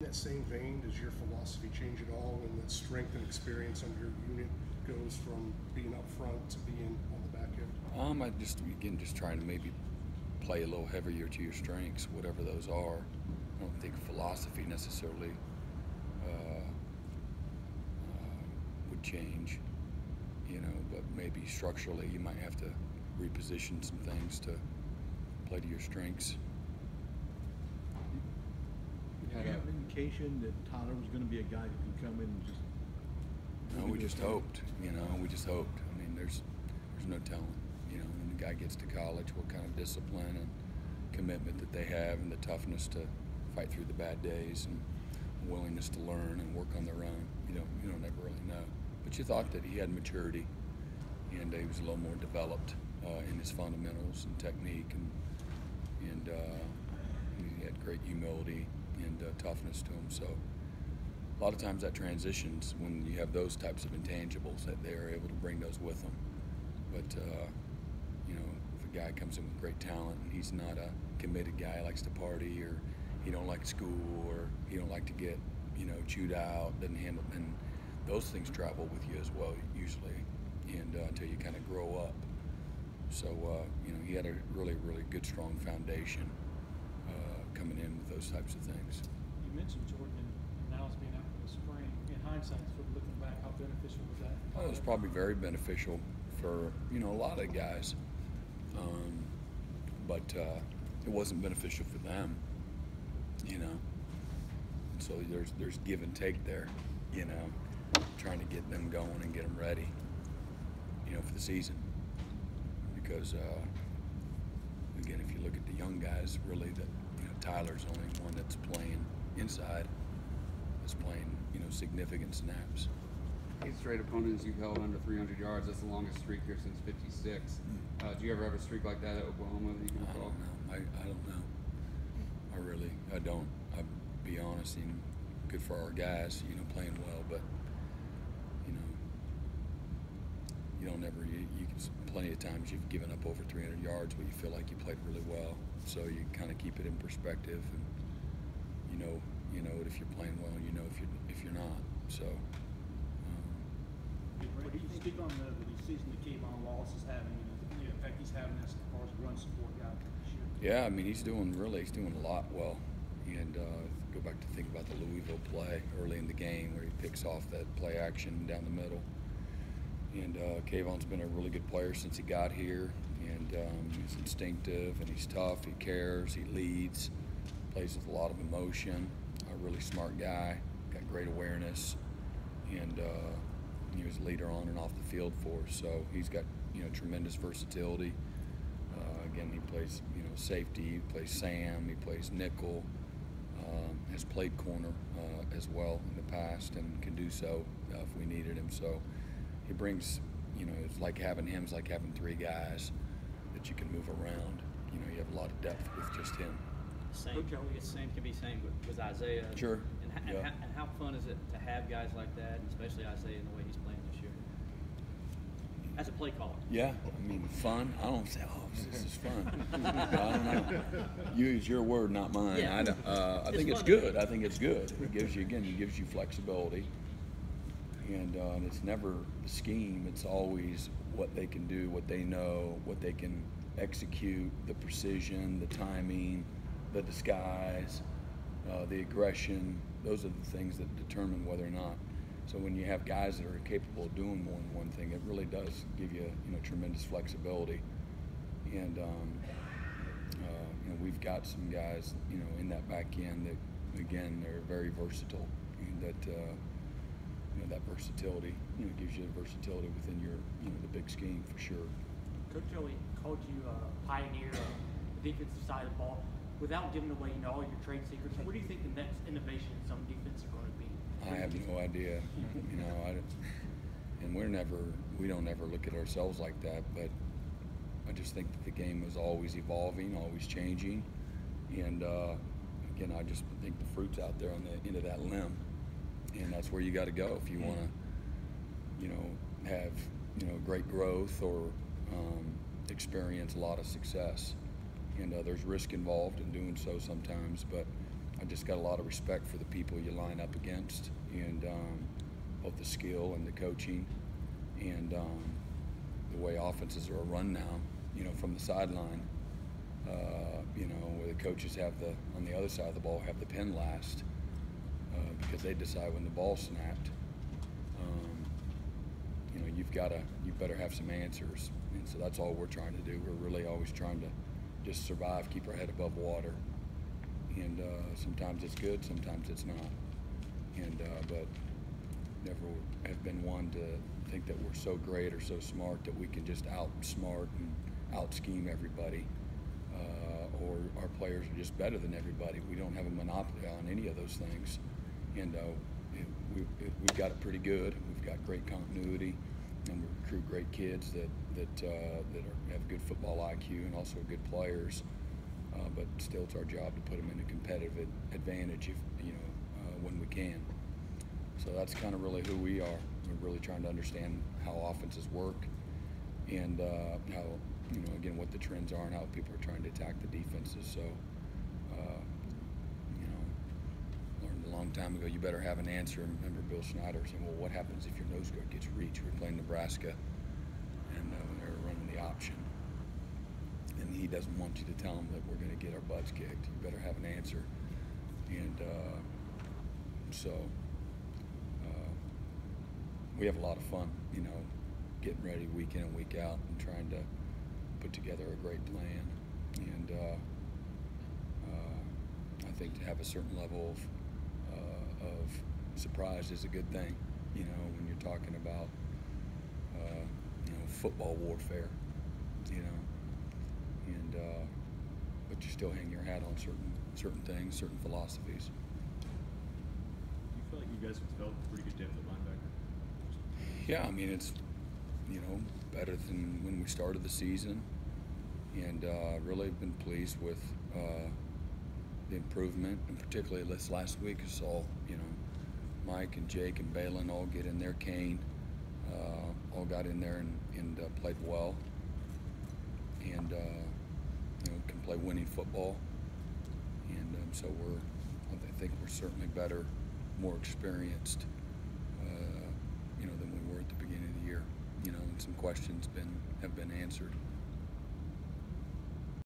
In that same vein, does your philosophy change at all when the strength and experience on your unit goes from being up front to being on the back end? I just trying to maybe play a little heavier to your strengths, whatever those are. I don't think philosophy necessarily would change, but maybe structurally you might have to reposition some things to play to your strengths. Did you have an indication that Tyler was going to be a guy who could come in and just? No, we just hoped. We just hoped. I mean, there's no telling. When the guy gets to college, what kind of discipline and commitment that they have, and the toughness to fight through the bad days, and willingness to learn and work on their own. You don't ever really know. But you thought that he had maturity, and he was a little more developed in his fundamentals and technique, and he had great humility and toughness to him. So a lot of times that transitions when you have those types of intangibles, that they are able to bring those with them. But if a guy comes in with great talent and he's not a committed guy, likes to party, or he don't like school, or he don't like to get chewed out, doesn't handle, and those things travel with you as well usually, and until you kind of grow up. So he had a really good strong foundation coming in with those types of things. You mentioned Jordan and Niles being out for the spring. In hindsight, sort of looking back, how beneficial was that? Well, it was probably very beneficial for a lot of guys, but it wasn't beneficial for them. So there's give and take there. Trying to get them going and get them ready, for the season. Because again, if you look at the young guys, really, that Tyler's the only one that's playing inside, that's playing significant snaps. 8 straight opponents you've held under 300 yards. That's the longest streak here since '56. Do you ever have a streak like that at Oklahoma that you can recall? I don't know. I don't. I'll be honest. Good for our guys, playing well, but you don't ever. You can, plenty of times you've given up over 300 yards, but you feel like you played really well. So you kind of keep it in perspective, and you know it if you're playing well, and if you're not. So. What do you speak on the season that Kayvon Wallace is having, and the effect he's having as far as run support guy this year? Yeah, I mean he's doing a lot well, and go back to think about the Louisville play early in the game where he picks off that play action down the middle. And Kayvon's been a really good player since he got here, and he's instinctive and he's tough. He cares. He leads. Plays with a lot of emotion. A really smart guy. Got great awareness, and he was a leader on and off the field for us. So he's got tremendous versatility. Again, he plays safety. He plays Sam. He plays nickel. Has played corner as well in the past and can do so if we needed him. So he brings, it's like having him is like having 3 guys that you can move around. You have a lot of depth with just him. Same can be same with Isaiah. Sure. And how fun is it to have guys like that, and especially Isaiah in the way he's playing this year? As a play caller. Yeah, I mean, fun. I don't say, this is fun. I don't know. You use your word, not mine. Yeah. I think it's good. I think it's good. It gives you flexibility. And it's never the scheme. It's always what they can do, what they know, what they can execute, the precision, the timing, the disguise, the aggression. Those are the things that determine whether or not. So when you have guys that are capable of doing more than one thing, it really does give you, tremendous flexibility. And we've got some guys, in that back end that, again, they're very versatile. And that that versatility, gives you the versatility within your, the big scheme for sure. Coach Joey called you a pioneer on the defensive side of the ball. Without giving away, all your trade secrets, what do you think the next innovation in some defense are going to be? I have no idea. And we don't ever look at ourselves like that. But I just think that the game is always evolving, always changing. And again, I just think the fruit's out there on the end of that limb, and that's where you got to go if you want to, have great growth or experience a lot of success. And there's risk involved in doing so sometimes, but I just got a lot of respect for the people you line up against, and both the skill and the coaching, and the way offenses are run now, you know, from the sideline. You know, where the coaches have on the other side of the ball, have the pin last because they decide when the ball snapped. You know, you better have some answers, and so that's all we're trying to do. We're really always trying to just survive, keep our head above water, and sometimes it's good, sometimes it's not, and but never have been one to think that we're so great or so smart that we can just outsmart and out-scheme everybody, or our players are just better than everybody. We don't have a monopoly on any of those things, and we've got it pretty good. We've got great continuity, and we recruit great kids that have good football IQ and also good players. But still, it's our job to put them in a competitive advantage, when we can. So that's kind of really who we are. We're really trying to understand how offenses work, and how, again, what the trends are and how people are trying to attack the defenses. So, learned a long time ago, you better have an answer. And remember Bill Schneider saying, well, what happens if your nose guard gets reached? We're playing Nebraska, and when they were running the option. And he doesn't want you to tell him that we're going to get our butts kicked. You better have an answer. And so we have a lot of fun, getting ready week in and week out and trying to put together a great plan. And I think to have a certain level of surprise is a good thing, when you're talking about, football warfare, and but you still hang your hat on certain things, certain philosophies. Do you feel like you guys have developed a pretty good depth at linebacker? Yeah, I mean, it's, better than when we started the season, and really been pleased with the improvement, and particularly this last week I saw, Mike and Jake and Balin all get in there, Kane all got in there and played well, and can play winning football, and so I think we're certainly better, more experienced, than we were at the beginning of the year, and some questions have been answered.